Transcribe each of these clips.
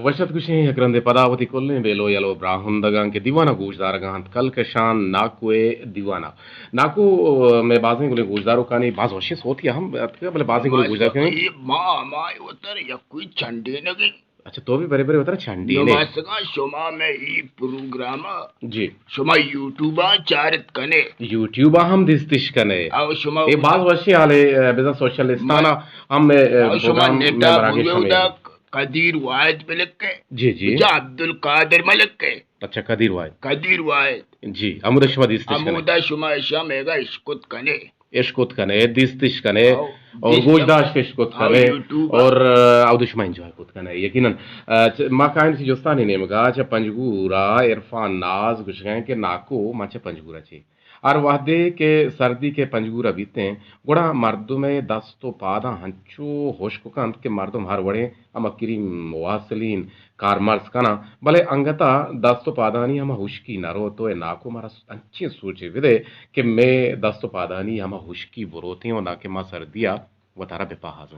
वशत कुशें यकरंदे पदावती कोल्ले बेलो yellow ब्राहुंदगां के दीवाना गूजदारगां कल कशान नाकुए दीवाना नाकू में बाजें गुले गूजदारों का नहीं बाज वशी सोती हम बोले बाजें गुले गूजदार क्यों मामा उतर या कोई चंडे नगी अच्छा तो भी बरे बरे उतर चंडी ने नमासगा शोमा में ही प्रोग्राम जी शोमा यूट्यूबा चारित कने यूट्यूबा हम दिस्तिश कने आओ शोमा ये बाज वशी आले बेजा सोशलिस्ताना हम शोमा प्रोग्राम में नेता मराठी बुवेदा कदीर वायद मलिक के जी जा अब्दुल कादिर मलिक के अच्छा कदीर वायद जी अमुदशवा दिस्तिश कने अमुदा शुमा इशा मेगा इश्कुत कने इश्कुत कने दिस्तिश कने और गोजदाश के इश्कुत कने और आउदुशमा एंजॉय कुत कने यकीनन मा काइन सी जोस्तानी ने मगा च पंजगूरा इरफान नाज कुछ गए के नाको माचे पंजगूरा ची और वादे के सर्दी के पंजगूरा बीते गुड़ा मर्दों में दस तो पादा हंचो होश को कंत के मर्दों हर वड़े हम क्रीम वासलीन कारमर्स कना भले अंगता दस तो पादानी हम हुश्की नरो तो ए नाको मारा अच्छी सोचे विदे कि मैं दस तो पादानी हम हुश्की बुरोती हूँ ना कि मां सर्दिया वो तारा बेपाहाज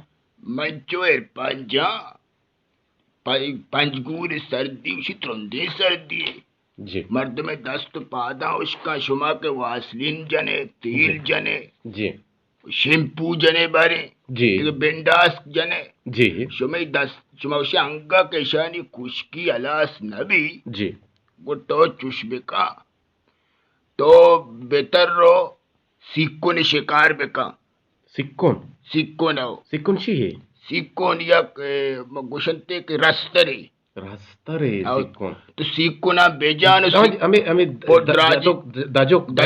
मंचो पंजा पंजगूर सर्दी उसी त्रोंदे सर्दी जी मर्द में दस्त पादा उसका शुमा के वासलीन जने तेल जने जी शैम्पू जने बारे जी बिंडास जने जी शुमे दस शुमा उसे अंगा के शानी खुशकी अलास नबी जी वो तो चुशबिका तो बेहतर रो सिक्कोन शिकार बेका सिक्कोन आओ सिक्कोन शी है सिक्कोन या गुशंते के रस्तरे सिक्कोन तो सिक्कोना बेजान हमें हमें दाजोक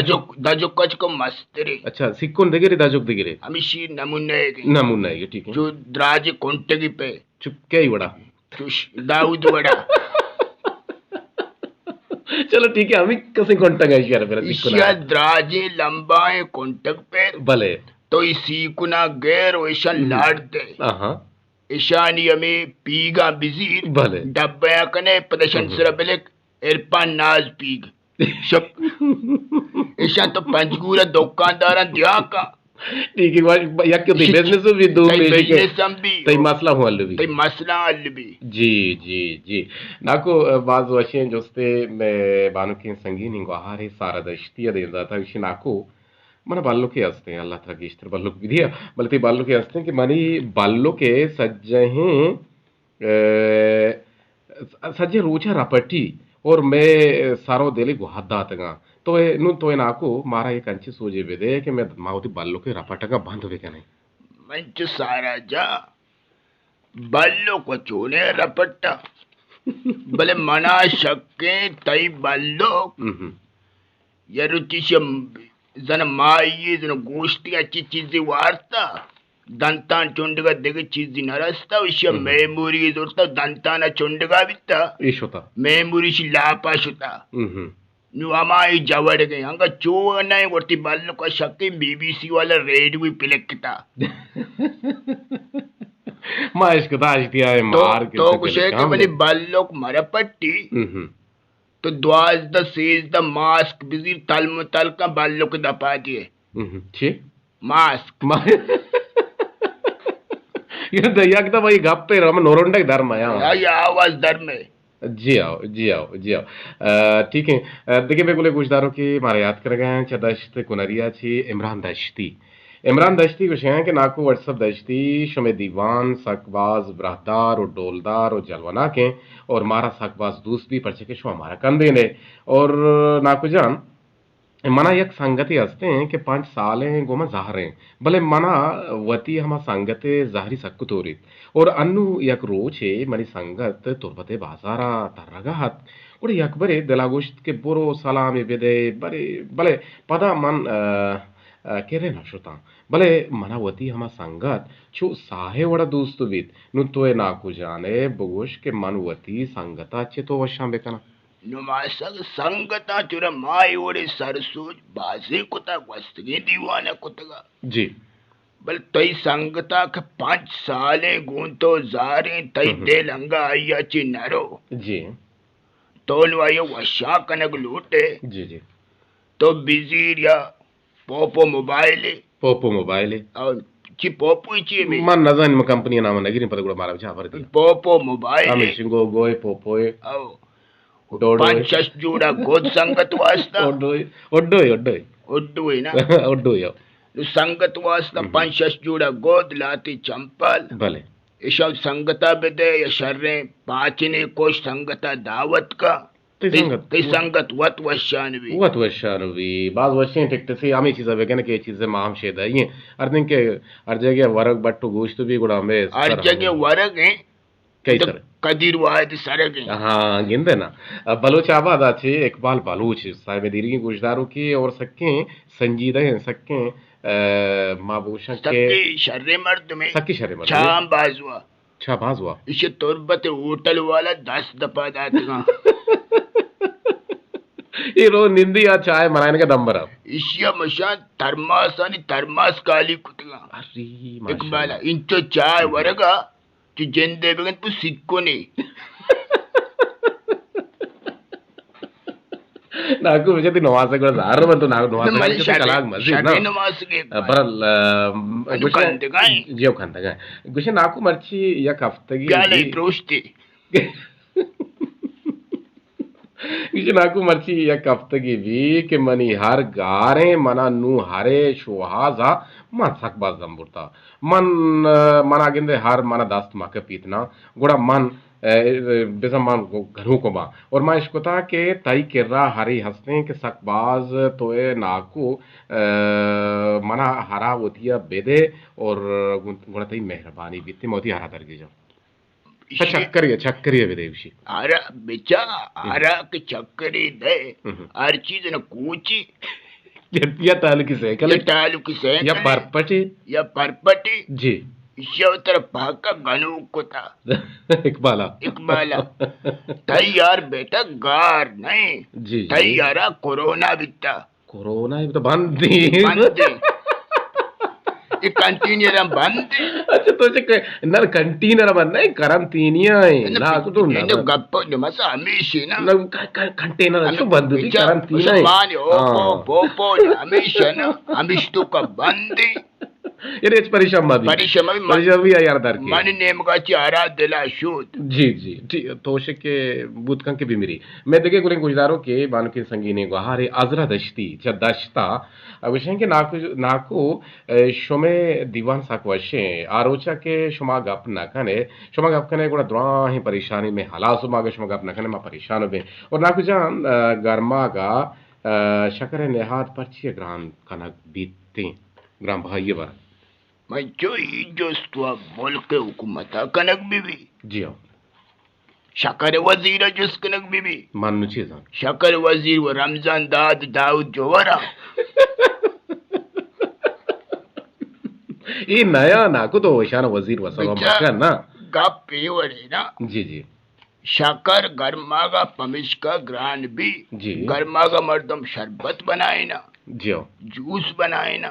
कच को मस्तरे अच्छा सिक्कोन देगे रे दाजोक देगे रे हमें शी नमूना है ठीक है जो द्राज कोंटगी पे चुपके ही वड़ा दाऊद वड़ा चलो ठीक है हमें कैसे कोंटग है यार मेरा सिक्कोना द्राजे लंबाए कोंटग पे भले तो इसी कुना गैर वैसा लाड़ते ईशानी हमें पीगा बिजीर डब्बया कने प्रदर्शन सरबलेक इरफान नाज पीग शब ईशा तो पंजगूरा दुकानदारा दिया का ठीक है या क्यों बिजनेस भी दो बिजनेस हम भी तई मसला हो अल्लबी तई मसला अल्लबी जी नाको बाज वशे जोस्ते मैं बानु के संगीन इंगो आहारे सारा दश्तिया दे जाता विषय नाको మన बाल्लोके असते हैं अल्लाह तला की इश्तर बाल्लोक विधिया बल्कि बाल्लोके असते हैं कि मनी बाल्लोके सज्जहे सज्जे रोचा रपटी और मैं सारो देली गुहादातगा तो नु तो नाको मारा एक अंची सोजे बेदे कि मैं माउती बाल्लोके रपटगा बंद वे नहीं मंच सारा जा बाल्लो को चोने रपट्टा भले मना शक्के तई बाल्लो या रुचिशम जन माई जन गोष्टी अच्छी चीजें वार्ता दंतान चुंडगा देगे चीज़ नरस्ता विषय मेमोरी जोड़ता दंताना चुंडगा बिता इश होता मेमोरी शी लापाश होता नु अमाई जवड़ गए हंगा चो नहीं वर्ती बाल को शक्ति बीबीसी वाला रेडियो पिलकता माइस को दाज दिया है मार के तो कुछ है कि बनी बालोक मरपट्टी तो द्वाज द सेज द मास्क बिजी तलम तल का बालोक दपा दिए छे मास्क ये दया का भाई गप्पे रम नोरंडक धर्म है या आवाज धर्म है जी आओ ठीक है देखिए मैं बोले गुजदारों की मारे याद कर गए हैं चदश्त कुनरिया छी इमरान दश्ती कुछ हैं कि नाको व्हाट्सअप दश्ती शुमे दीवान सकबाज ब्राहदार और डोलदार और जलवना के और मारा सकबाज दूस भी परचे के शो हमारा कंदे ने और नाको जान मना एक संगति असते हैं कि 5 साल हैं गोमा जाहरे भले मना वती हमा संगते जाहरी सक्कु तोरित और अन्नु एक रोच है मनी संगत तुरबते बाजारा तरगाहत और एक बरे दलागोश्त के बोरो सलामी बेदे बरे भले पदा मन केरे नशुता भले मनावती हमा संगत छो साहे वड़ा दोस्त बीत नु तोए नाकु जाने बगोश के मनवती संगता चे तो वशा बेकना नुमासक संगता चुरा माई ओरे सरसोज बाजे कुता वस्तगे दीवाना कुतगा जी बल तई संगता के 5 साले गुंतो जारे तई दे लंगा आया ची नरो जी तोल वायो वशा कनक लूटे जी तो बिजी या पोपो मोबाइल और ची पोपो ची भी मन नजन में कंपनी नाम नगिरी पर गुड़ा मारा बिचा भर दिया पोपो मोबाइल आमिर शिंगो गोय पोपोए आओ डोडोय 5-6 जोड़ा गोद संगत वास्ता ओडोय ओडोय ओडोय उड्डू है ना ओडोय संगत वास्ता 5-6 जोड़ा गोद लाती चंपल भले ईशव संगता बेदे या शर्रे पाचने को संगता दावत का ते संगत वत वशानवी बाज वशें टिकते आमी चीज़ वेगन के चीज़ माम शेदा ये अर्थिंग के हर जगह वरग बट्टू गोश्त भी गुड़ा में हर जगह वरग है कई सर कदीर वायद सरग है हाँ गिनते ना बलोच आबाद आछे इकबाल बलूच साहिब दीरी गुजदारों की और सक्के संजीदा हैं सक्के माबूशा के सक्के शर्रे मर्द में सक्की शर्रे मर्द शाम बाजुआ शाबाज हुआ इसे तुरबत होटल वाला 10 दफा दातगा ये रोज निंदी या चाय मनाने का दम बरा इशिया मशा थर्मास आणि थर्मास काली कुतगा अरे इकबाल इंचो चाय वरगा तू जेंदे बगन तू सिक्को नहीं నాకు విజయతి నవాస కూడా సార్ మన నాకు నవాస मल కలాగ్ మస్జిద్ నా शर्रे नमाज के బరల్ दुकान दगाई జియో ఖందగా గుషే నాకు మర్చి యా కఫ్తగి क्या लाई प्रोस्ते गुशे నాకు మర్చి యా కఫ్తగి వి के मनी हर गारे मना नु हरे शोहाजा मन सकबाज जंबुरता मन मना गिंदे हर मना दास्त माके पीतना गुड़ा मन बेजमान घरों को बा और मैं इसको था कि तई किर्रा हरी हंसते के सकबाज तो ए नाकू मना हरा होतिया बेदे और गुणा तई मेहरबानी बीती मोती हरा दर जाओ चक्करिया बेदेवशी आरा बेचा आरा के चक्करी दे हर चीज न कूची या तालुकी से या तालुकी से या परपटी या परपटी जी ईश्वर भाका गनु कोता इकबाला इकबाला तैयार बेटा गार नहीं जी तैयारा कोरोना बिता कोरोना तो बंद थी ये कंटीन्यूर बंद अच्छा तो नर कंटीनर बंद नहीं करंटीनिया है ना तो ना गप्प मसा हमेशा ना कंटेनर तो बंद थी करंटीना है मान ओ पो हमेशा ना हमेशा का बंद ये रेच परिश्रम भी यार दर के मन नेमकाची आराध दिला शूट जी तोशे के बुतकं के बिमिरी मैं देखे गुरे गुजदारों के बान के संगीने गुहारे अजरा दश्ती च दश्ता अवश्य के नाको शोमे दीवान साकवशे आरोचा के शुमा गप न कने गुड़ा द्रा ही परेशानी में हला सुमा के शुमा गप न कने मा परेशान बे और नाको जान गर्मा का शकरे नेहात परची ग्राम कनक बीतते ग्राम भाई बार मैं जो बोल के हुकूमत कनक बीबी जी हाँ शकर वजीर जुस कनक बीबी मानू चीज शकर वजीर वो रमजान दाऊद जोवरा ये नया नाको तो वशान वजीर वसलम ना गप पेवरे ना जी शकर गर्मागा पमिश्का ग्रांड भी जी गर्मागा मर्दम शरबत बनाए ना जी जूस बनाए ना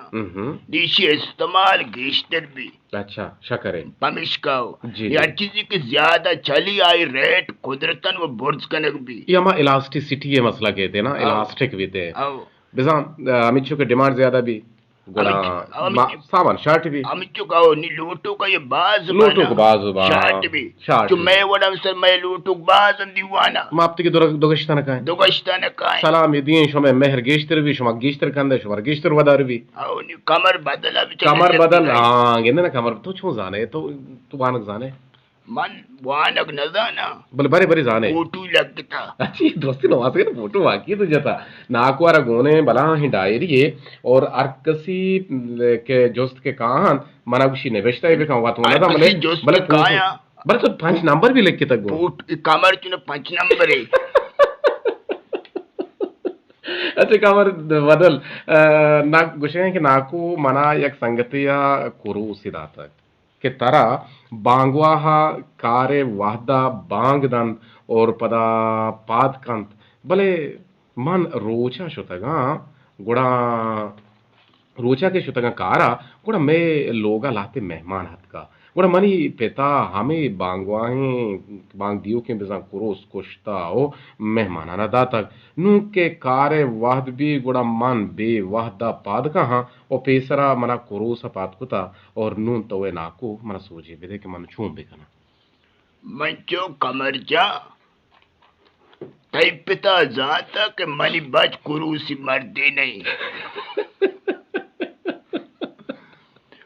दिशी इस्तेमाल गेस्टर भी अच्छा शकर है पमिश्का जी यार चीज़ की ज्यादा चली आई रेट कुदरतन वो बुर्ज कनक भी ये हमारा इलास्टिसिटी ये मसला कहते हैं ना इलास्टिक भी थे बिजाम अमित के डिमांड ज्यादा भी सामान शर्ट भी अमित का नी लूटू का ये बाज शर्ट भी जो मैं वडम सर मैं लूटू बाज दीवाना मापती की दोगश्तान का सलाम ये दिए शो में मेहर गेश्तर भी शुमा गेश्तर कंदे शुमा गेश्तर वदार भी कमर बदल हां गेंदे ना कमर तो छो जाने तो तू बानक जाने मन वानक न जाना बोले बरे जाने फोटो लगता अच्छी दोस्ती नवाज के फोटो वाकी तो जता नाकवारा गोने बला ही डायरी है और अर्कसी के दोस्त के कहां मनागुशी ने बेचता है कहूंगा तो ना मने बले काया बले तो 5 नंबर भी लिख के तक फूट कमर चुने 5 नंबर है अच्छा कमर बदल ना गुशे के नाको मना एक संगतिया कुरु सिदाता के तरा बांगवाहा कारे वाहदा बांगदंत और पदा पादकंत भले मन रोचा शुतगा गुड़ा रोचा के शुतगा कारा गुड़ा मैं लोगा लाते मेहमान हत का गुड़ा मनी पेता हमें बांगवाहे बांग दियो के बेजा कुरोस कोश्ता ओ मेहमानाना दातक नु के कारे वाहद भी गुड़ा मन बे वाहदा पाद कहा ओ पेसरा मना कुरोस पाद कुता और नून तवे नाको मना सोचे बेदे के मन छूम बेकना मंचो कमरजा तई पिता जाता के मनी बच कुरूसी मर्दे नहीं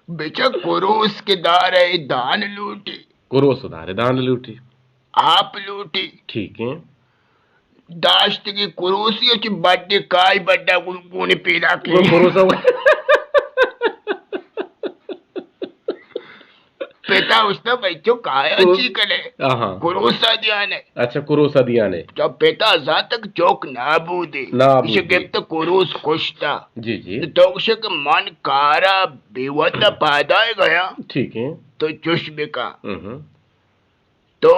बेचा कुरूस के दार है दान लूटी कुरोस दारे दान लूटी आप लूटी ठीक है दाश्त की कुरूसी अच्छी बड्डे काय बड्डा गुने पीला की कुरोस पिता उसने बच्चों काय अच्छी करे कुरूसा दिया ने अच्छा कुरोसा दिया ने जब पिता जा तक चौक ना बूदे इसे गिफ्ट कुरूस खुशता जी जी तो उसे के मन कारा बेवता पैदा गया ठीक है तो चुश बेका तो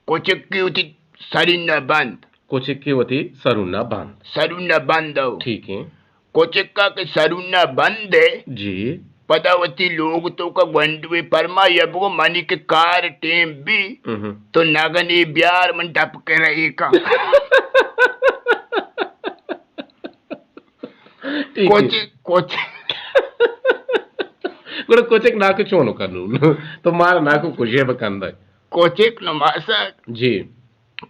कोचिक की होती सरिन्ना बंद कोचिक की होती सरुन्ना बंद ठीक है कोचिका के सरुन्ना बंद है जी पदावती लोग तो का गंडवे परमा यबो मनी के कार टेम भी तो नगनी ब्यार मन टप के रही का कोचिक नाको चोनो कनु तो मार नाको कुजे बकंदा कोचिक न मासा जी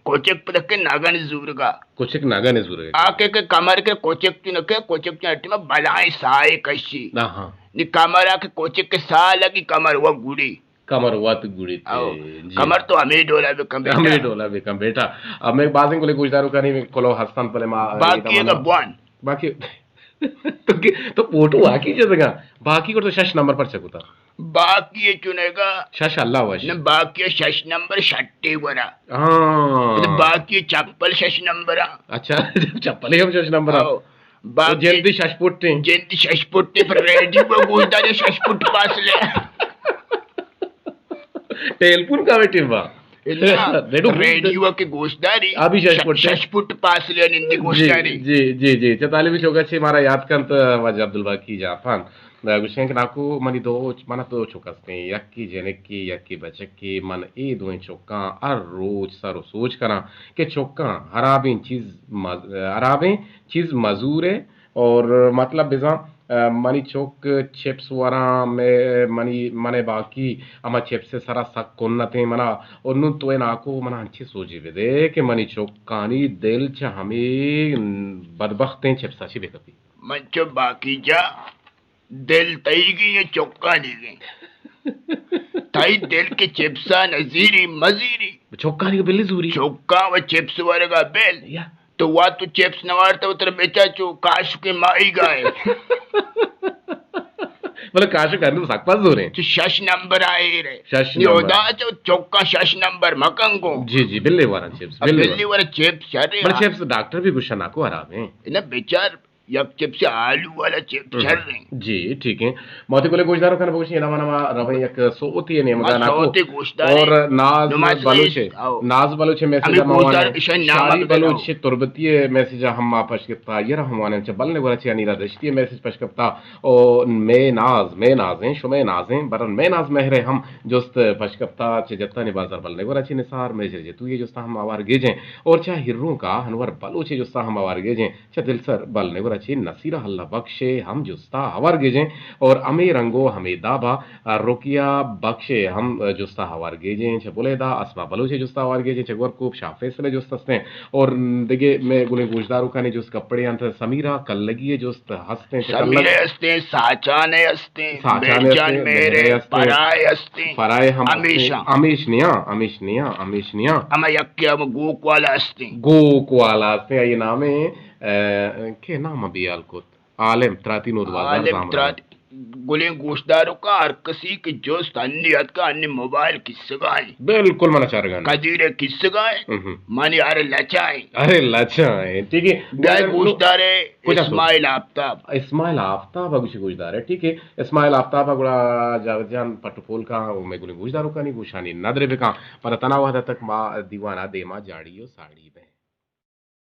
कोचिक पर के नागन जुरगा कोचिक नागन जुरगा आके के कमर के कोचिक ती न के कोचिक ती हटी में बलाई साए कशी हां नी कमर के कोचिक के सा लगी कमर वो गुड़ी कमर वत गुड़ी जी कमर तो हमें डोला बे कम बेटा अब मैं बाजिंग को ले गुजदारो कनी में कोलो हस्तान पले मा बाकी का बॉन बाकी तो फोटो आकी जगह बाकी को तो शश नंबर पर चकुता बाकी ये चुनेगा शश अल्लाह वश न बाकी शश नंबर 60 वरा हां बाकी चप्पल शश नंबर अच्छा चप्पल हम शश नंबर बाकी जल्दी शश पुट्टे पर रेडियो को गुजदारे शश पुट पास ले टेलीफोन का बेटिवा रेडियो के गोश्तदारी अभी शशपुट पास ले निंदी गोश्तदारी जी जी जी चताली भी चोका छे मारा याद कंत वाज अब्दुल बाकी जापान गुशें के नाकू मनी दो मना तो चोकस्ते यक्की जेनेक्की यक्की बचक्की मन ए दोए चोका हर रोज सरो सोच करा के चोका हराबें चीज मजूर है और मतलब बिजा मनी चोक चिप्स वारा में मनी मने बाकी अमा चिप्स से सारा सक कोन्नते मना और नु तो नाको मना अच्छी सोची वेदे के मनी चोक कानी दिल च हमें बदबख्तें चिप्स अच्छी बेकपी मंचो बाकी जा दिल तईगी ये चोक्का ली गई ताई दिल के चिप्सा नजीरी मजीरी चोक्का नी बिल्ली जूरी चोक्का व चिप्स वर्गा बेल या तो वा तो चिप्स नवारता उतर बेचा चो काश के माई गाए मतलब काश करने सकपा जोरे तो शश नंबर आए रे शश योदा चो चोक्का शश नंबर मकंगो जी बिल्ली वाला चिप्स चिप्स डॉक्टर भी गुस्सा ना को आराम है ना बेचार यक चिप्स से आलू वाला चिप्स चल रहे जी ठीक है मोती कोले गोश्तदारो खाना बोशी नवा नवा रवे एक सोती है नेमगा ना को और नाज बलूचे मैसेज मावाने शारी बलूचे तुरबती मैसेज हम आपस के तायर हमवाने च बलने वरा च नीरा दश्ती मैसेज पश करता ओ मैं नाज हैं शुमे नाज हैं बरन मैं नाज महरे हम जोस्त पश करता च जत्ता ने बाजार बलने वरा च निसार में जे तू ये जोस्ता हम आवार गेजे और चा हिर्रों का हनवर बलूचे जोस्ता हम आवार गेजे च दिल सर बलने वरा नसीरा हल्ला बख्शे हम जुस्ता हवार गेजें और अमे रंगो हमें दाबा रोकिया बख्शे हम जुस्ता हवार गेजें छ बोले दा अस्मा बलूचे जुस्ता हवार गेजें छ गोरकूब शाफेसले जुस्तस्ते और देखिए मैं गुले गुजदारू का ने जुस कपड़े अंत समीरा कल लगी है जुस्त हंसते समीरे हंसते साचाने हंसते बेचान मेरे पराए हम हमेशा अमीश निया हम यक्या गोक वाला हंसते ये नाम है के नाम अभी आलकोत आलम त्राती नोदवाज़ गुले गोश्तदारों का हर किसी की जोस्त अन्य का अन्य मोबाइल किस्से गाए बिल्कुल मना चार गाने कदीरे किस्से गाए माने अरे लचाए ठीक है गाय गोश्तदारे इस्माइल आफ्ताब अभी गोश्तदार है ठीक है इस्माइल आफ्ताब गुड़ा जान पटफोल का मैं गुले गोश्तदारों का नहीं गुशानी नदरे पे का पर तनाव तक माँ दीवाना दे माँ जाड़ियो साड़ी पे